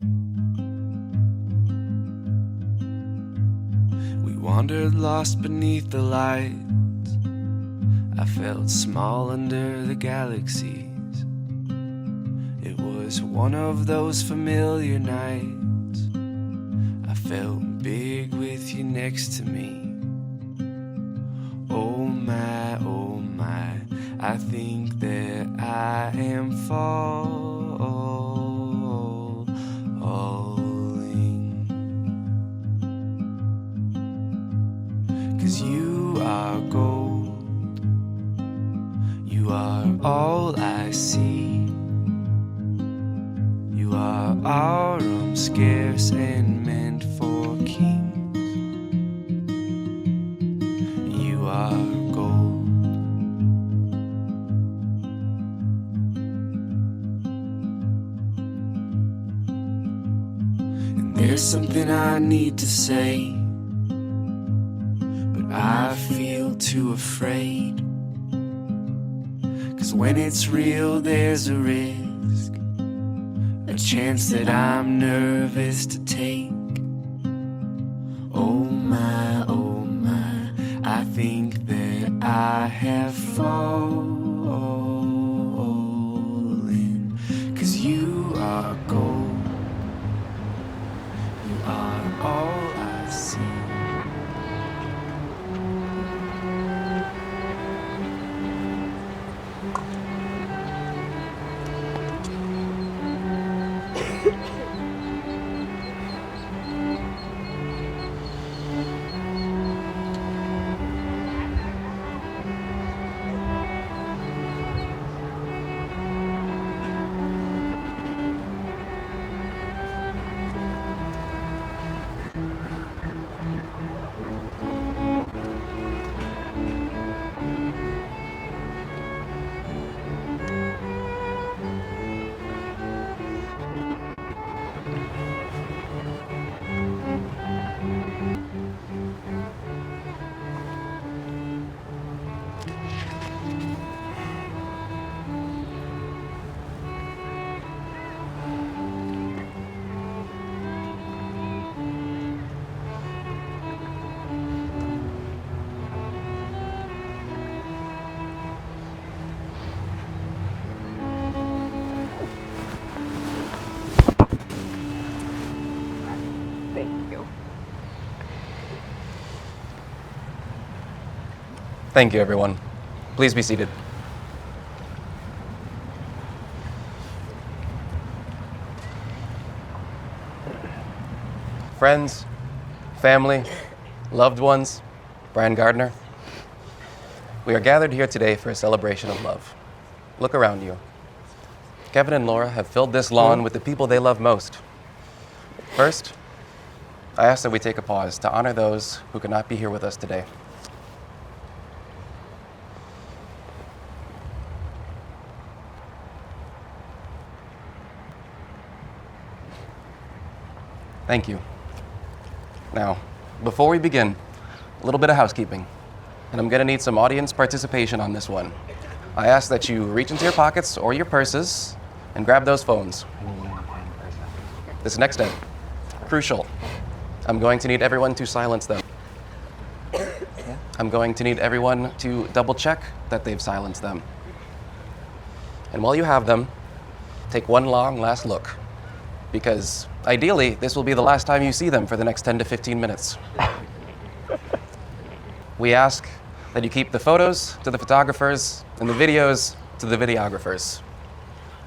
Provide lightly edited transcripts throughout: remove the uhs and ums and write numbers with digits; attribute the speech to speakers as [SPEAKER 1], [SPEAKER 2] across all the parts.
[SPEAKER 1] We wandered lost beneath the lights. I felt small under the galaxies. It was one of those familiar nights. I felt big with you next to me. Oh my, I think that I am falling. 'Cause you are gold, you are all I see. You are scarce and meant for kings. You are gold. And there's something I need to say, but I feel too afraid. 'Cause when it's real, there's a risk, a chance that I'm nervous to take. Oh my, I think that I have fallen. 'Cause you are gold, you are all I see.
[SPEAKER 2] Thank you.
[SPEAKER 3] Thank you, everyone. Please be seated. Friends, family, loved ones, Brian Gardner, we are gathered here today for a celebration of love. Look around you. Kevin and Laura have filled this lawn with the people they love most. First, I ask that we take a pause to honor those who could not be here with us today. Thank you. Now, before we begin, a little bit of housekeeping, and I'm going to need some audience participation on this one. I ask that you reach into your pockets or your purses and grab those phones. This next step, crucial. I'm going to need everyone to silence them. I'm going to need everyone to double check that they've silenced them. And while you have them, take one long last look, because ideally, this will be the last time you see them for the next 10 to 15 minutes. We ask that you keep the photos to the photographers and the videos to the videographers.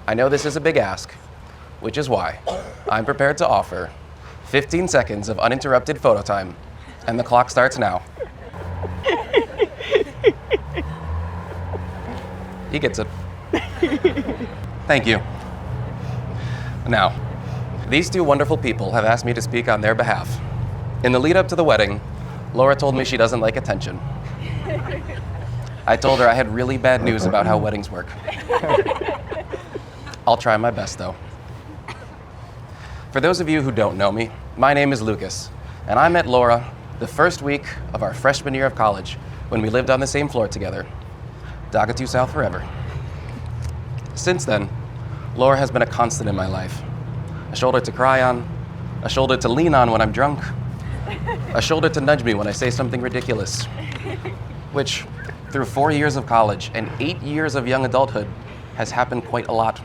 [SPEAKER 3] I know this is a big ask, which is why I'm prepared to offer 15 seconds of uninterrupted photo time, and the clock starts now. He gets it. Thank you. Now, these two wonderful people have asked me to speak on their behalf. In the lead up to the wedding, Laura told me she doesn't like attention. I told her I had really bad news about how weddings work. I'll try my best, though. For those of you who don't know me, my name is Lucas, and I met Laura the first week of our freshman year of college when we lived on the same floor together. Dogatu South forever. Since then, Laura has been a constant in my life. a shoulder to cry on, a shoulder to lean on when I'm drunk, a shoulder to nudge me when I say something ridiculous, which, through 4 years of college and 8 years of young adulthood, has happened quite a lot.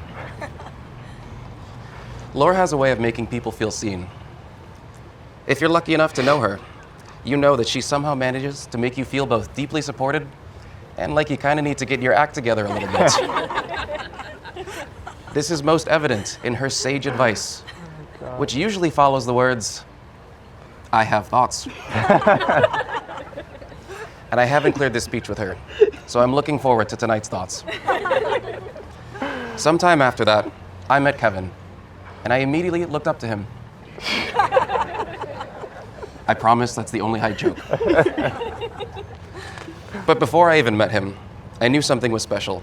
[SPEAKER 3] Laura has a way of making people feel seen. If you're lucky enough to know her, you know that she somehow manages to make you feel both deeply supported and like you kind of need to get your act together a little bit. This is most evident in her sage advice, which usually follows the words, "I have thoughts." And I haven't cleared this speech with her, so I'm looking forward to tonight's thoughts. Sometime after that, I met Kevin, and I immediately looked up to him. I promise that's the only height joke. But before I even met him, I knew something was special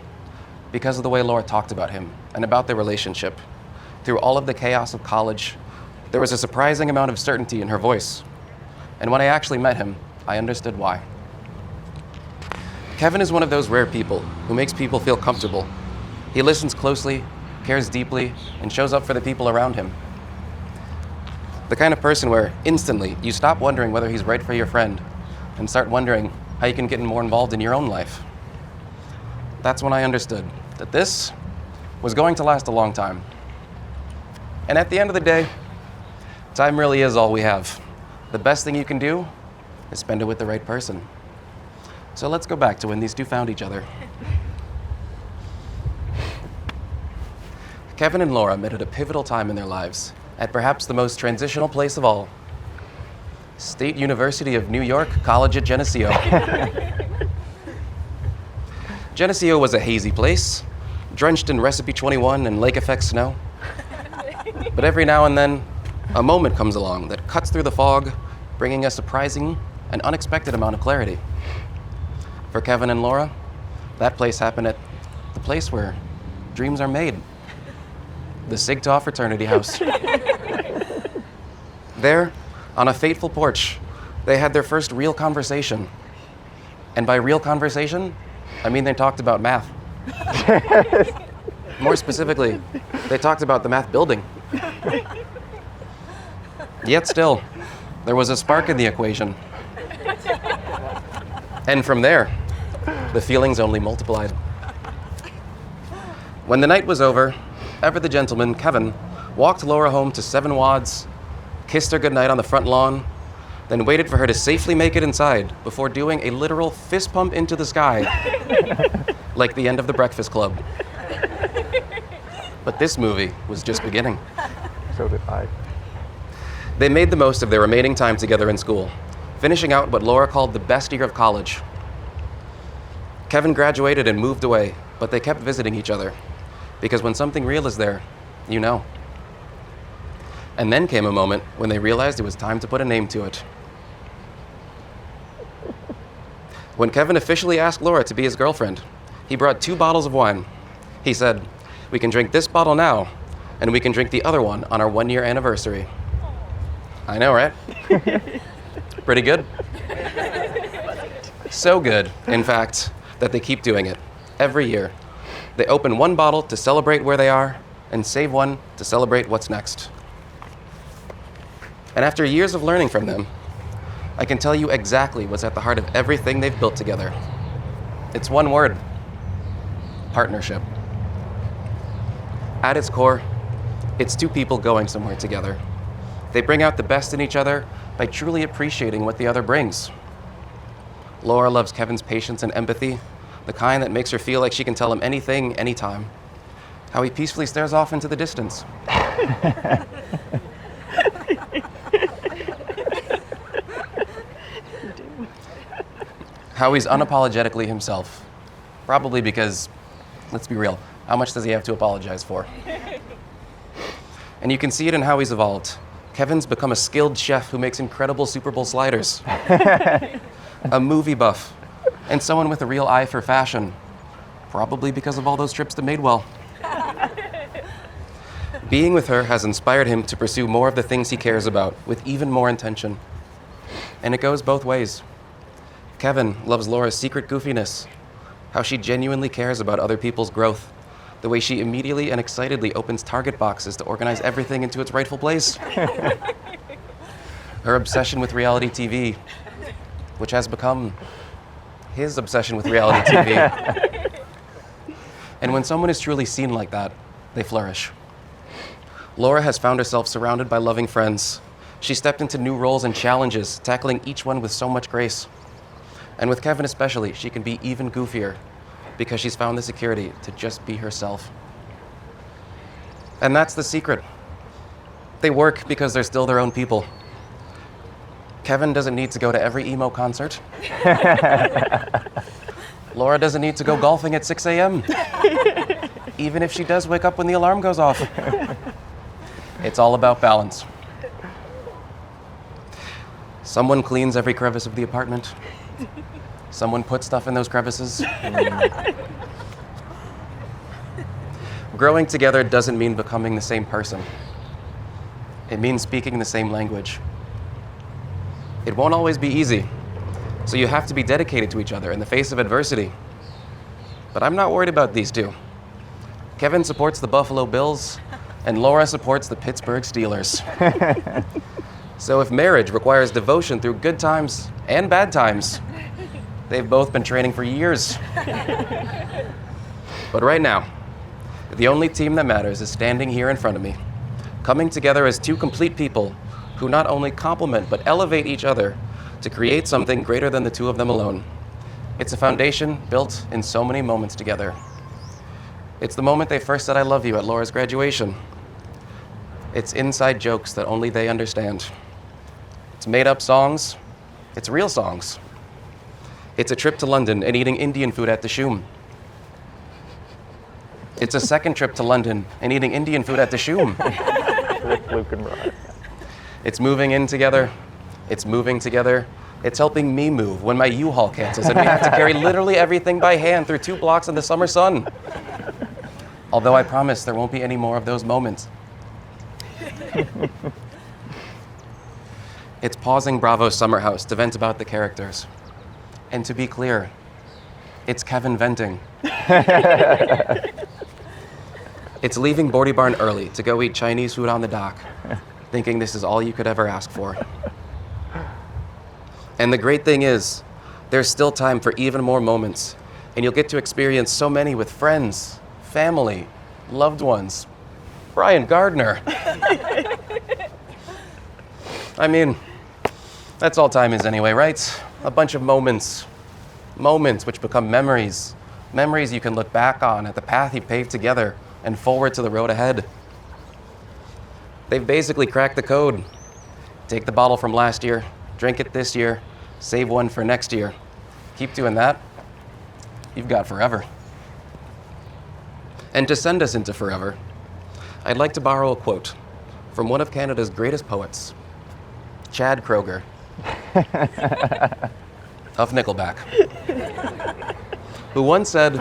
[SPEAKER 3] because of the way Laura talked about him and about their relationship. Through all of the chaos of college, there was a surprising amount of certainty in her voice. And when I actually met him, I understood why. Kevin is one of those rare people who makes people feel comfortable. He listens closely, cares deeply, and shows up for the people around him. The kind of person where instantly you stop wondering whether he's right for your friend and start wondering how you can get more involved in your own life. That's when I understood that this was going to last a long time. And at the end of the day, time really is all we have. The best thing you can do is spend it with the right person. So let's go back to when these two found each other. Kevin and Laura met at a pivotal time in their lives, at perhaps the most transitional place of all, State University of New York College at Geneseo. Geneseo was a hazy place, drenched in Recipe 21 and lake effect snow. But every now and then, a moment comes along that cuts through the fog, bringing a surprising and unexpected amount of clarity. For Kevin and Laura, that place happened at the place where dreams are made, the Sig Tau fraternity house. There, on a fateful porch, they had their first real conversation. And by real conversation, I mean they talked about math. More specifically, they talked about the math building. Yet still, there was a spark in the equation. And from there, the feelings only multiplied. When the night was over, ever the gentleman, Kevin, walked Laura home to 7 Wads, kissed her goodnight on the front lawn, then waited for her to safely make it inside before doing a literal fist pump into the sky, like the end of The Breakfast Club. But this movie was just beginning.
[SPEAKER 4] So did I.
[SPEAKER 3] They made the most of their remaining time together in school, finishing out what Laura called the best year of college. Kevin graduated and moved away, but they kept visiting each other, because when something real is there, you know. And then came a moment when they realized it was time to put a name to it. When Kevin officially asked Laura to be his girlfriend, he brought 2 bottles of wine. He said, "We can drink this bottle now, and we can drink the other one on our 1-year anniversary." I know, right? Pretty good? So good, in fact, that they keep doing it every year. They open 1 bottle to celebrate where they are and save 1 to celebrate what's next. And after years of learning from them, I can tell you exactly what's at the heart of everything they've built together. It's 1 word: partnership. At its core, it's 2 people going somewhere together. They bring out the best in each other by truly appreciating what the other brings. Laura loves Kevin's patience and empathy, the kind that makes her feel like she can tell him anything, anytime. How he peacefully stares off into the distance. How he's unapologetically himself. Probably because, let's be real, how much does he have to apologize for? And you can see it in how he's evolved. Kevin's become a skilled chef who makes incredible Super Bowl sliders. A movie buff, and someone with a real eye for fashion. Probably because of all those trips to Madewell. Being with her has inspired him to pursue more of the things he cares about with even more intention. And it goes both ways. Kevin loves Laura's secret goofiness, how she genuinely cares about other people's growth, The way she immediately and excitedly opens Target boxes to organize everything into its rightful place. Her obsession with reality TV, which has become his obsession with reality TV. And when someone is truly seen like that, they flourish. Laura has found herself surrounded by loving friends. She stepped into new roles and challenges, tackling each one with so much grace. And with Kevin especially, she can be even goofier because she's found the security to just be herself. And that's the secret. They work because they're still their own people. Kevin doesn't need to go to every emo concert. Laura doesn't need to go golfing at 6 a.m. Even if she does wake up when the alarm goes off. It's all about balance. Someone cleans every crevice of the apartment. Someone puts stuff in those crevices. Growing together doesn't mean becoming the same person. It means speaking the same language. It won't always be easy, so you have to be dedicated to each other in the face of adversity. But I'm not worried about these two. Kevin supports the Buffalo Bills, and Laura supports the Pittsburgh Steelers. So if marriage requires devotion through good times and bad times, they've both been training for years. But right now, the only team that matters is standing here in front of me, coming together as two complete people who not only complement but elevate each other to create something greater than the two of them alone. It's a foundation built in so many moments together. It's the moment they first said I love you at Laura's graduation. It's inside jokes that only they understand. It's made up songs. It's real songs. It's a trip to London and eating Indian food at the Shoom. It's a second trip to London and eating Indian food at the Shoom.
[SPEAKER 4] With Luke and Rod.
[SPEAKER 3] It's moving in together. It's moving together. It's helping me move when my U-Haul cancels and we have to carry literally everything by hand through 2 blocks in the summer sun. Although I promise there won't be any more of those moments. It's pausing Bravo's summer house to vent about the characters. And to be clear, it's Kevin venting. It's leaving Bordy Barn early to go eat Chinese food on the dock, thinking this is all you could ever ask for. And the great thing is, there's still time for even more moments, and you'll get to experience so many with friends, family, loved ones. Brian Gardner. I mean, that's all time is anyway, right? A bunch of moments. Moments which become memories. Memories you can look back on at the path you paved together and forward to the road ahead. They've basically cracked the code. Take the bottle from last year, drink it this year, save one for next year. Keep doing that. You've got forever. And to send us into forever, I'd like to borrow a quote from one of Canada's greatest poets, Chad Kroeger of Nickelback, who once said,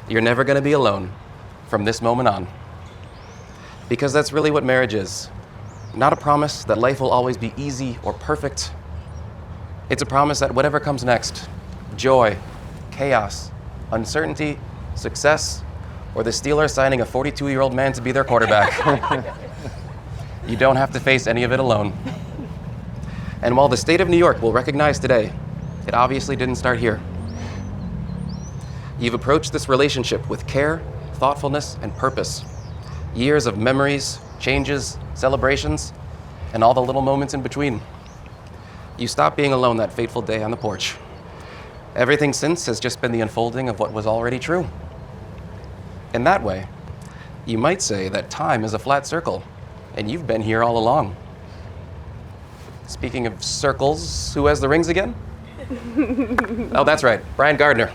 [SPEAKER 3] "You're never going to be alone from this moment on." Because that's really what marriage is. Not a promise that life will always be easy or perfect. It's a promise that whatever comes next, joy, chaos, uncertainty, success, or the Steelers signing a 42-year-old man to be their quarterback, you don't have to face any of it alone. And while the state of New York will recognize today, it obviously didn't start here. You've approached this relationship with care, thoughtfulness, and purpose. Years of memories, changes, celebrations, and all the little moments in between. You stopped being alone that fateful day on the porch. Everything since has just been the unfolding of what was already true. In that way, you might say that time is a flat circle, and you've been here all along. Speaking of circles, who has the rings again? Oh, that's right, Brian Gardner.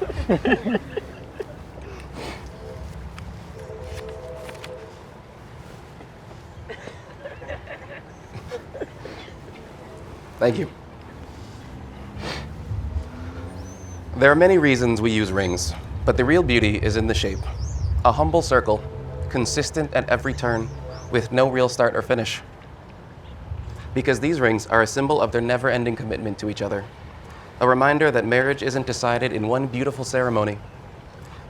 [SPEAKER 3] Thank you. There are many reasons we use rings, but the real beauty is in the shape. A humble circle, consistent at every turn, with no real start or finish. Because these rings are a symbol of their never-ending commitment to each other. A reminder that marriage isn't decided in one beautiful ceremony.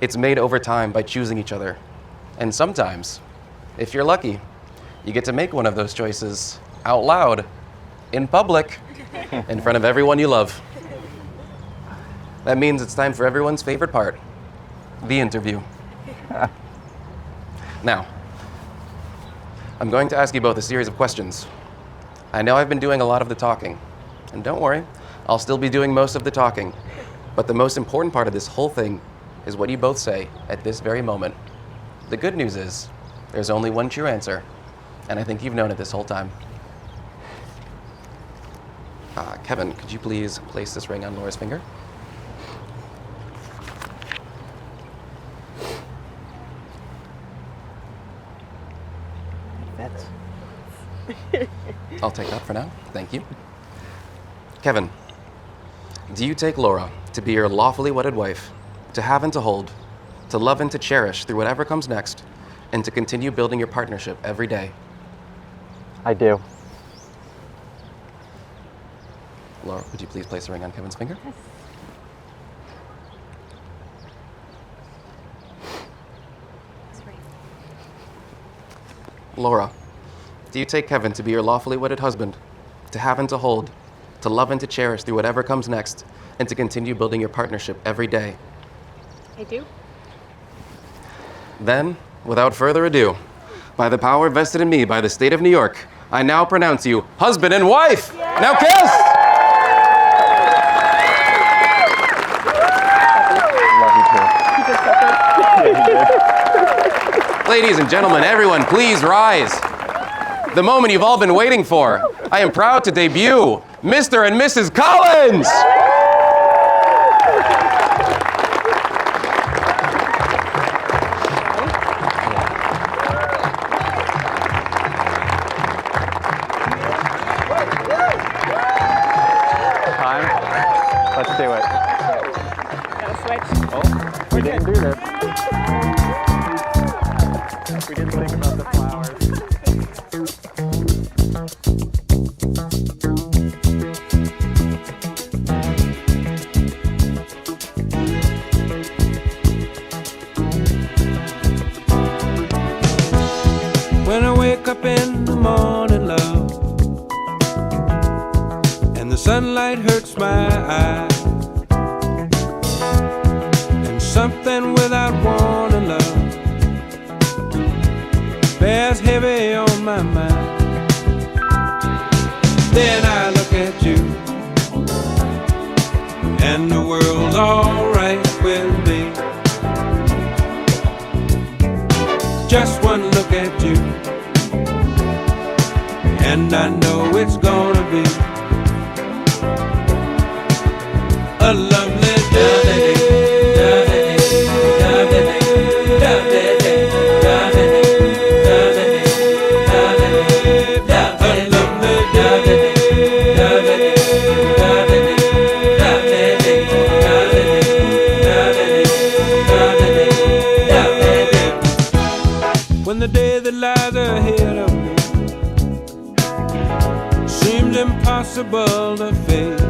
[SPEAKER 3] It's made over time by choosing each other, And sometimes, if you're lucky, you get to make one of those choices out loud, in public, in front of everyone you love. That means it's time for everyone's favorite part, the interview. Now, I'm going to ask you both a series of questions. I know I've been doing a lot of the talking, and don't worry, I'll still be doing most of the talking. But the most important part of this whole thing is what you both say at this very moment. The good news is, there's only one true answer, and I think you've known it this whole time. Kevin, could you please place this ring on Laura's finger?
[SPEAKER 4] That's
[SPEAKER 3] I'll take that for now. Thank you. Kevin, do you take Laura to be your lawfully wedded wife, to have and to hold, to love and to cherish through whatever comes next, and to continue building your partnership every day?
[SPEAKER 4] I do.
[SPEAKER 3] Laura, would you please place the ring on Kevin's finger? Laura, do you take Kevin to be your lawfully wedded husband, to have and to hold, to love and to cherish through whatever comes next, and to continue building your partnership every day?
[SPEAKER 2] I do.
[SPEAKER 3] Then, without further ado, by the power vested in me by the state of New York, I now pronounce you husband and wife. Now kiss!
[SPEAKER 4] Love you too.
[SPEAKER 3] Ladies and gentlemen, everyone, please rise. The moment you've all been waiting for. I am proud to debut Mr. and Mrs. Collins!
[SPEAKER 4] Time. Let's do it.
[SPEAKER 2] Gotta switch.
[SPEAKER 4] Oh, we didn't do this. We didn't think about the flowers.
[SPEAKER 1] When I wake up in the morning, love, and the sunlight hurts my eyes, and something without warning, love, bears heavy on my mind. Then I look at you, and the world's alright with me. Just one look at you, and I know it's gonna be a lovely day. When the day that lies ahead of me seems impossible to face,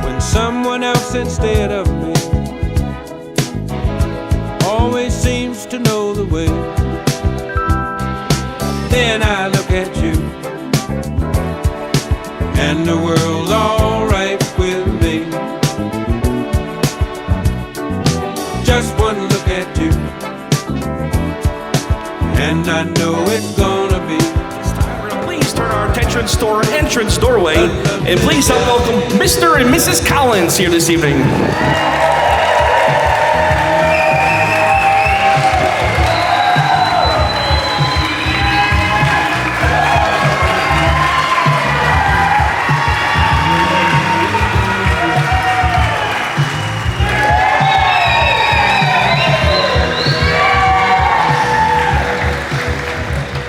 [SPEAKER 1] when someone else instead of me always seems to know the way, then I look at you, and the world's alright with me. Just one look at you, and I know it's gonna be.
[SPEAKER 5] Please turn our attention to our entrance doorway, and please help welcome Mr. and Mrs. Collins here this evening.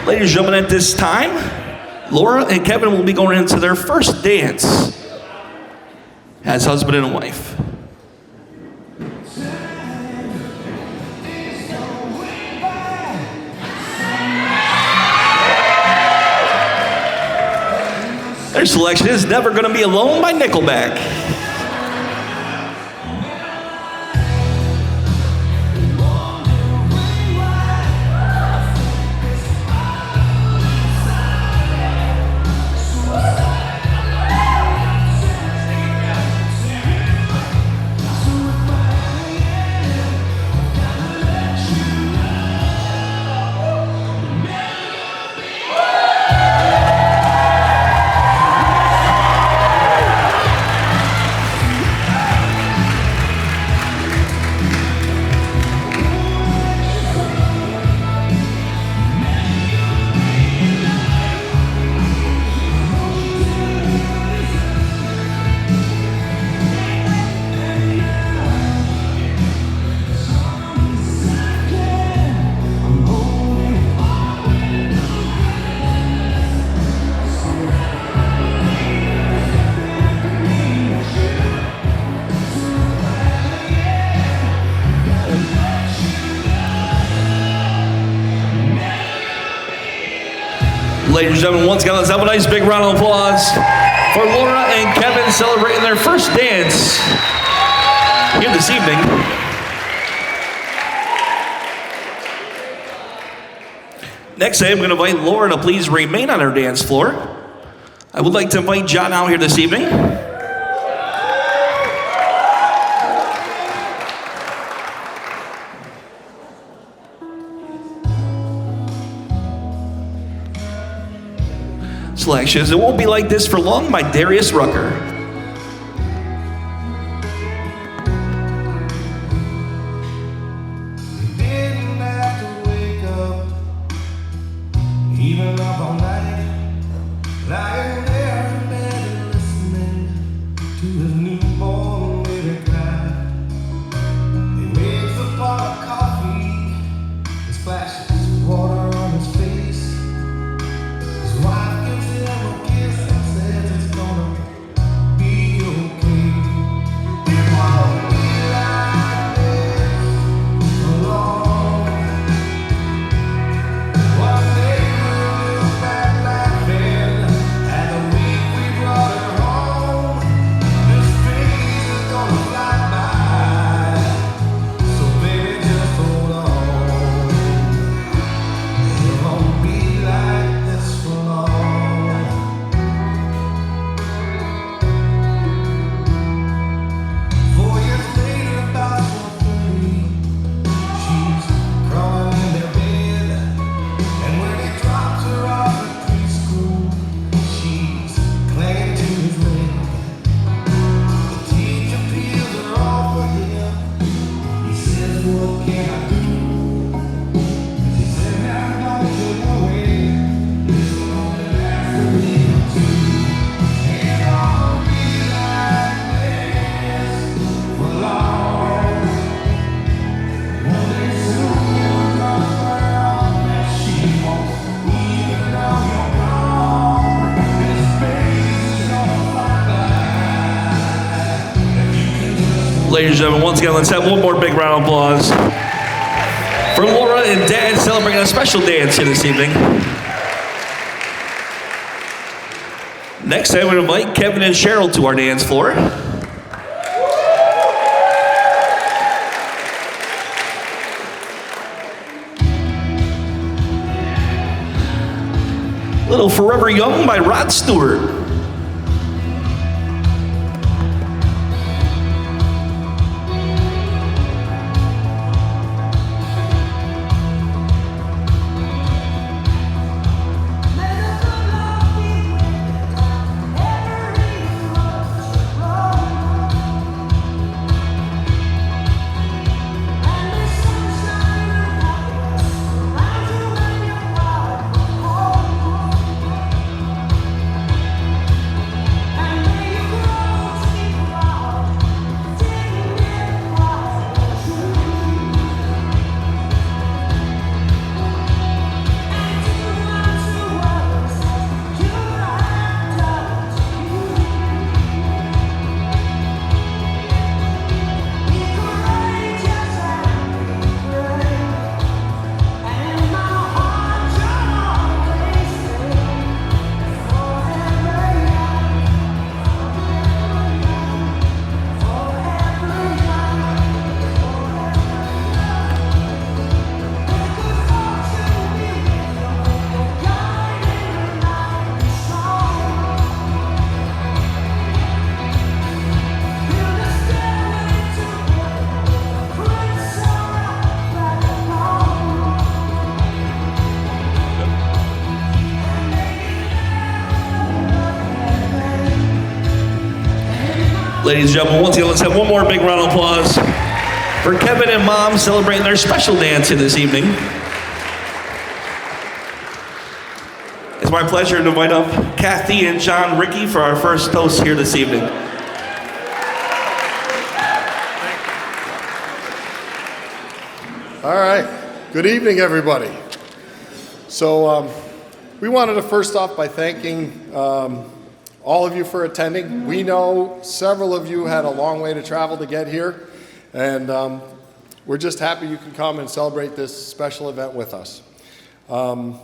[SPEAKER 5] Ladies and gentlemen, at this time, Laura and Kevin will be going into their first dance as husband and wife. Their selection is Never Gonna Be Alone by Nickelback. Ladies and gentlemen, once again, let's have a nice big round of applause for Laura and Kevin celebrating their first dance here this evening. Next, I'm going to invite Laura to please remain on her dance floor. I would like to invite John out here this evening. Selections. It won't be like this for long by Darius Rucker.
[SPEAKER 6] Didn't have to wake up, even up all night, lying there in bed and listening to his newborn baby cry. He wakes up on a coffee, he splashes water on his face. His wife gives him a kiss and says it's gonna be okay. It won't be like this for long. One day we'll look back laughing at the week we brought her home. This phase is gonna fly by, so baby just hold on. It won't be like this for long. 4 years later, about 4:30, she's crawling in their bed, and when he drops her off at preschool, she's clinging to his leg. The teacher peels her off for him. He says, "What can I do?" She said, "I'm not sure away. This will only last a week or two. It won't be like this for long. One day soon you'll drop her off and she won't even know you're gone. This phase is gonna fly by.
[SPEAKER 5] Ladies and gentlemen, once again, let's have one more big round of applause for Laura and Dad celebrating a special dance here this evening. Next, I would invite Kevin and Cheryl to our dance floor. Little Forever Young by Rod Stewart. Ladies and gentlemen, once again, let's have one more big round of applause for Kevin and Mom celebrating their special dance here this evening. It's my pleasure to invite up Kathy and John Ricky for our first toast here this evening.
[SPEAKER 7] All right. Good evening, everybody. So we wanted to first off by thanking all of you for attending. We know several of you had a long way to travel to get here, and we're just happy you can come and celebrate this special event with us. Laura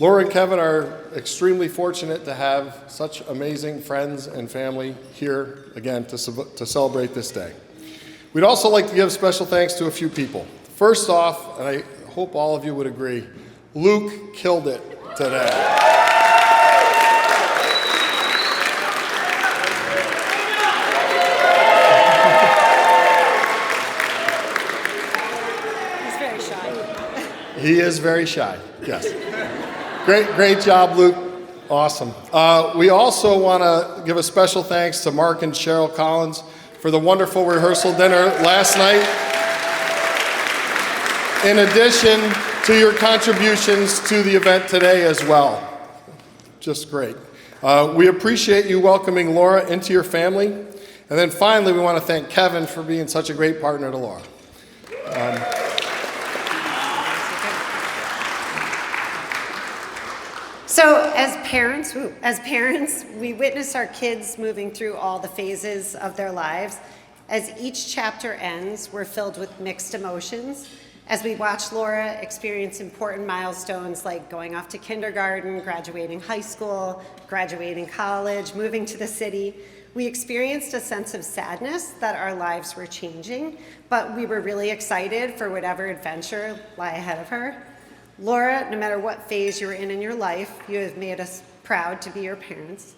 [SPEAKER 7] Laura and Kevin are extremely fortunate to have such amazing friends and family here again to celebrate this day. We'd also like to give special thanks to a few people. First off, and I hope all of you would agree, Luke killed it today.
[SPEAKER 2] He's very shy.
[SPEAKER 7] He is very shy, yes. Great job, Luke. Awesome. We also want to give a special thanks to Mark and Cheryl Collins for the wonderful rehearsal dinner last night. In addition to your contributions to the event today as well. Just great. We appreciate you welcoming Laura into your family. And then finally, we want to thank Kevin for being such a great partner to Laura.
[SPEAKER 8] So as parents, we witness our kids moving through all the phases of their lives. As each chapter ends, we're filled with mixed emotions. As we watch Laura experience important milestones like going off to kindergarten, graduating high school, graduating college, moving to the city, we experienced a sense of sadness that our lives were changing, but we were really excited for whatever adventure lie ahead of her. Laura, no matter what phase you're in your life, you have made us proud to be your parents.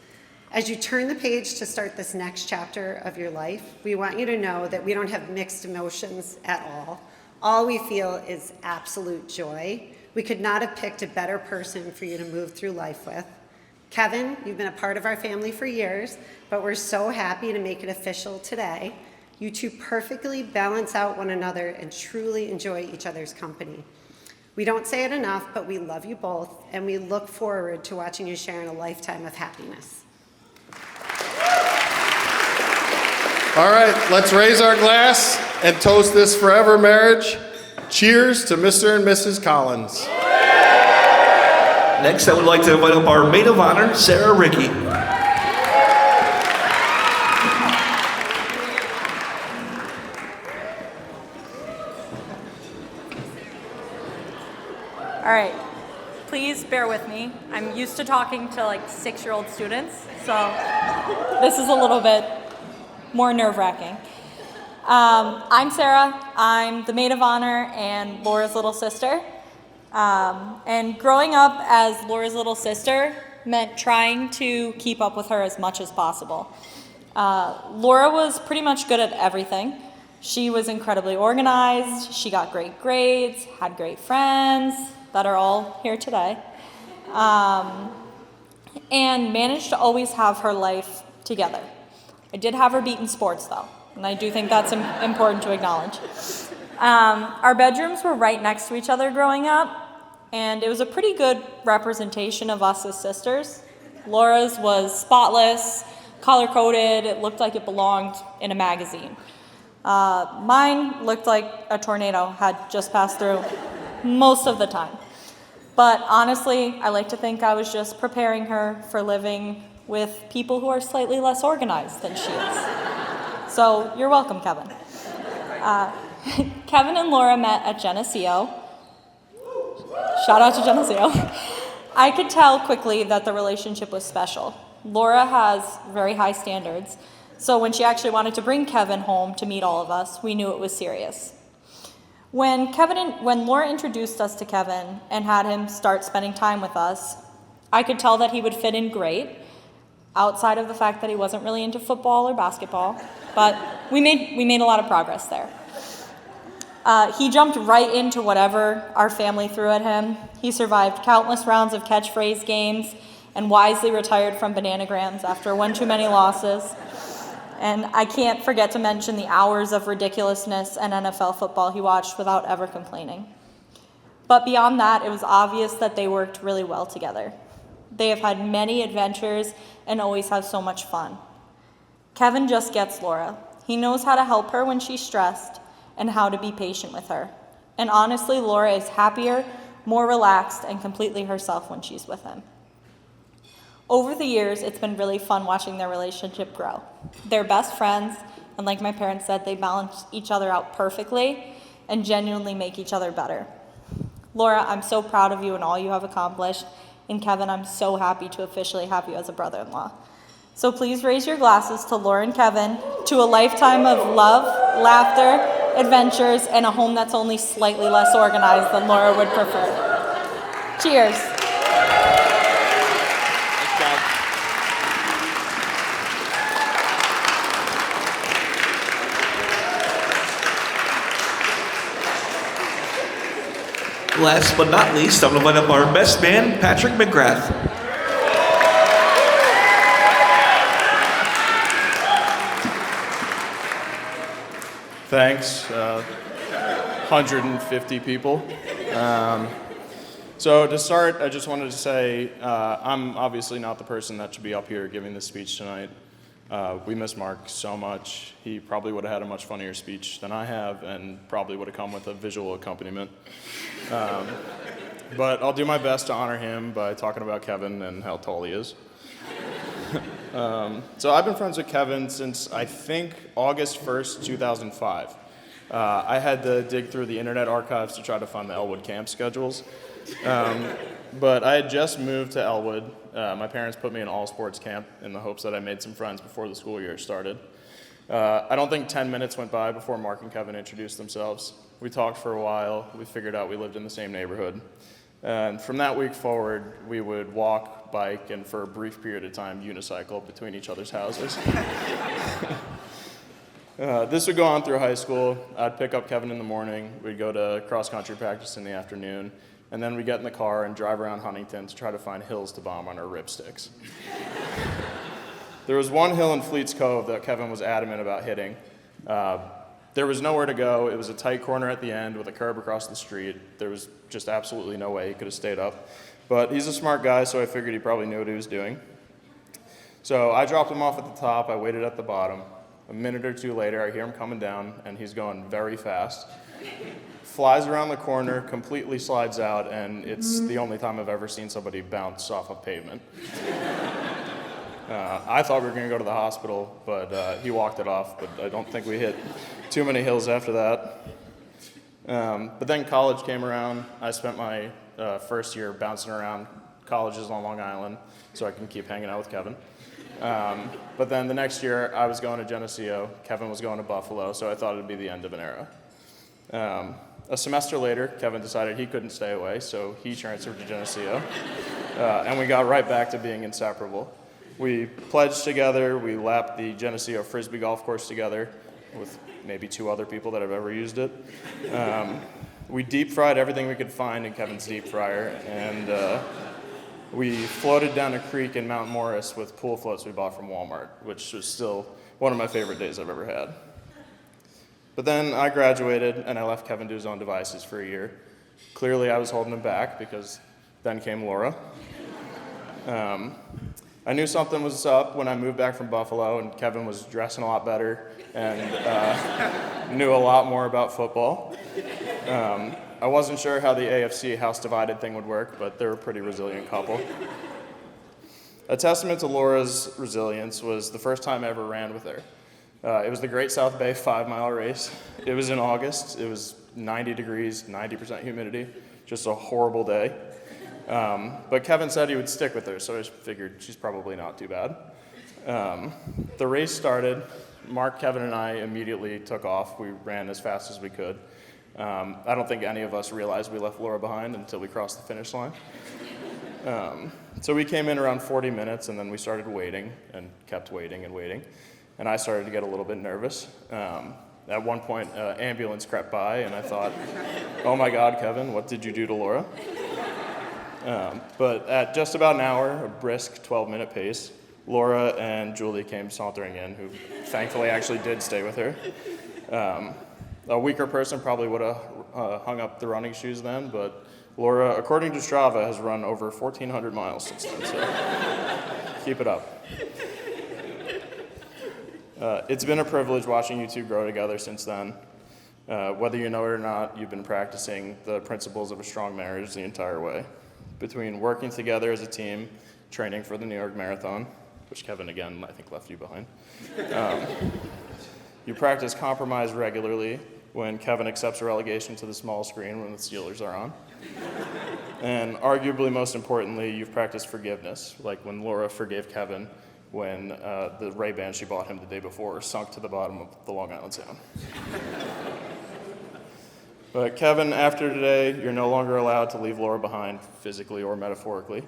[SPEAKER 8] As you turn the page to start this next chapter of your life, we want you to know that we don't have mixed emotions at all. All we feel is absolute joy. We could not have picked a better person for you to move through life with. Kevin, you've been a part of our family for years, but we're so happy to make it official today. You two perfectly balance out one another and truly enjoy each other's company. We don't say it enough, but we love you both, and we look forward to watching you share in a lifetime of happiness.
[SPEAKER 7] All right, let's raise our glass and toast this forever marriage. Cheers to Mr. and Mrs. Collins.
[SPEAKER 5] Next, I would like to invite up our maid of honor, Sarah Ricky.
[SPEAKER 9] All right, please bear with me. I'm used to talking to like 6-year-old students, so this is a little bit more nerve-wracking. I'm Sarah. I'm the maid of honor and Laura's little sister. And growing up as Laura's little sister meant trying to keep up with her as much as possible. Laura was pretty much good at everything. She was incredibly organized, she got great grades, had great friends that are all here today, and managed to always have her life together. I did have her beat in sports though, and I do think that's important to acknowledge. Our bedrooms were right next to each other growing up, and it was a pretty good representation of us as sisters. Laura's was spotless, color-coded, it looked like it belonged in a magazine. Mine looked like a tornado had just passed through most of the time. But honestly, I like to think I was just preparing her for living with people who are slightly less organized than she is. So you're welcome, Kevin. Kevin and Laura met at Geneseo. Shout out to Geneseo. I could tell quickly that the relationship was special. Laura has very high standards, so when she actually wanted to bring Kevin home to meet all of us, we knew it was serious. When Laura introduced us to Kevin and had him start spending time with us, I could tell that he would fit in great, outside of the fact that he wasn't really into football or basketball, but we made a lot of progress there. He jumped right into whatever our family threw at him. He survived countless rounds of catchphrase games and wisely retired from bananagrams after one too many losses. And I can't forget to mention the hours of ridiculousness and NFL football he watched without ever complaining. But beyond that, it was obvious that they worked really well together. They have had many adventures and always have so much fun. Kevin just gets Laura. He knows how to help her when she's stressed and how to be patient with her. And honestly, Laura is happier, more relaxed, and completely herself when she's with him. Over the years, it's been really fun watching their relationship grow. They're best friends, and like my parents said, they balance each other out perfectly and genuinely make each other better. Laura, I'm so proud of you and all you have accomplished, And Kevin, I'm so happy to officially have you as a brother-in-law. So please raise your glasses to Laura and Kevin, to a lifetime of love, laughter, adventures, and a home that's only slightly less organized than Laura would prefer. Cheers.
[SPEAKER 5] Last but not least, I'm going to invite up our best man, Patrick McGrath.
[SPEAKER 10] Thanks, 150 people. So to start, I just wanted to say I'm obviously not the person that should be up here giving this speech tonight. We miss Mark so much. He probably would have had a much funnier speech than I have and probably would have come with a visual accompaniment. But I'll do my best to honor him by talking about Kevin and how tall he is. So I've been friends with Kevin since I think August 1st, 2005. I had to dig through the internet archives to try to find the Elwood camp schedules. But I had just moved to Elwood. My parents put me in all sports camp in the hopes that I made some friends before the school year started. I don't think 10 minutes went by before Mark and Kevin introduced themselves. We talked for a while. We figured out we lived in the same neighborhood. And from that week forward, we would walk, bike, and for a brief period of time, unicycle between each other's houses. This would go on through high school. I'd pick up Kevin in the morning. We'd go to cross-country practice in the afternoon. And then we'd get in the car and drive around Huntington to try to find hills to bomb on our ripsticks. There was one hill in Fleets Cove that Kevin was adamant about hitting. There was nowhere to go. It was a tight corner at the end with a curb across the street. There was just absolutely no way he could have stayed up. But he's a smart guy, so I figured he probably knew what he was doing. So I dropped him off at the top. I waited at the bottom. A minute or two later, I hear him coming down, and he's going very fast. Flies around the corner, completely slides out, and it's the only time I've ever seen somebody bounce off a pavement. I thought we were going to go to the hospital, but he walked it off, but I don't think we hit too many hills after that. But then college came around. I spent my first year bouncing around colleges on Long Island so I can keep hanging out with Kevin. But then the next year, I was going to Geneseo. Kevin was going to Buffalo, so I thought it'd be the end of an era. A semester later, Kevin decided he couldn't stay away, so he transferred to Geneseo. And we got right back to being inseparable. We pledged together, we lapped the Geneseo Frisbee golf course together with maybe 2 other people that have ever used it. We deep fried everything we could find in Kevin's deep fryer, and we floated down a creek in Mount Morris with pool floats we bought from Walmart, which was still one of my favorite days I've ever had. But then I graduated and I left Kevin to his own devices for a year. Clearly I was holding him back because then came Laura. I knew something was up when I moved back from Buffalo and Kevin was dressing a lot better and knew a lot more about football. I wasn't sure how the AFC house divided thing would work, but they were a pretty resilient couple. A testament to Laura's resilience was the first time I ever ran with her. It was the Great South Bay 5-mile race. It was in August. It was 90 degrees, 90% humidity, just a horrible day. But Kevin said he would stick with her, so I figured she's probably not too bad. The race started. Mark, Kevin, and I immediately took off. We ran as fast as we could. I don't think any of us realized we left Laura behind until we crossed the finish line. So we came in around 40 minutes, and then we started waiting and kept waiting and waiting. And I started to get a little bit nervous. At one point, an ambulance crept by, and I thought, oh my God, Kevin, what did you do to Laura? But at just about an hour, a brisk 12-minute pace, Laura and Julie came sauntering in, who thankfully actually did stay with her. A weaker person probably would have hung up the running shoes then, but Laura, according to Strava, has run over 1,400 miles since then, so keep it up. It's been a privilege watching you two grow together since then. Whether you know it or not, you've been practicing the principles of a strong marriage the entire way. Between working together as a team, training for the New York Marathon, which Kevin, again, I think left you behind. You practice compromise regularly when Kevin accepts a relegation to the small screen when the Steelers are on. And arguably most importantly, you've practiced forgiveness, like when Laura forgave Kevin when the Ray-Bans she bought him the day before sunk to the bottom of the Long Island Sound. But Kevin, after today, you're no longer allowed to leave Laura behind, physically or metaphorically.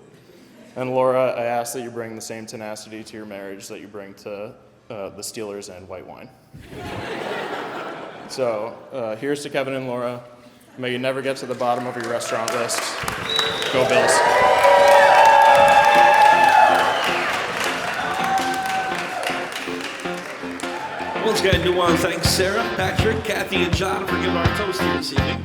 [SPEAKER 10] And Laura, I ask that you bring the same tenacity to your marriage that you bring to the Steelers and white wine. So here's to Kevin and Laura. May you never get to the bottom of your restaurant list. Go Bills.
[SPEAKER 5] Once again, I do want to thank Sarah, Patrick, Kathy, and John for giving our toast here this evening.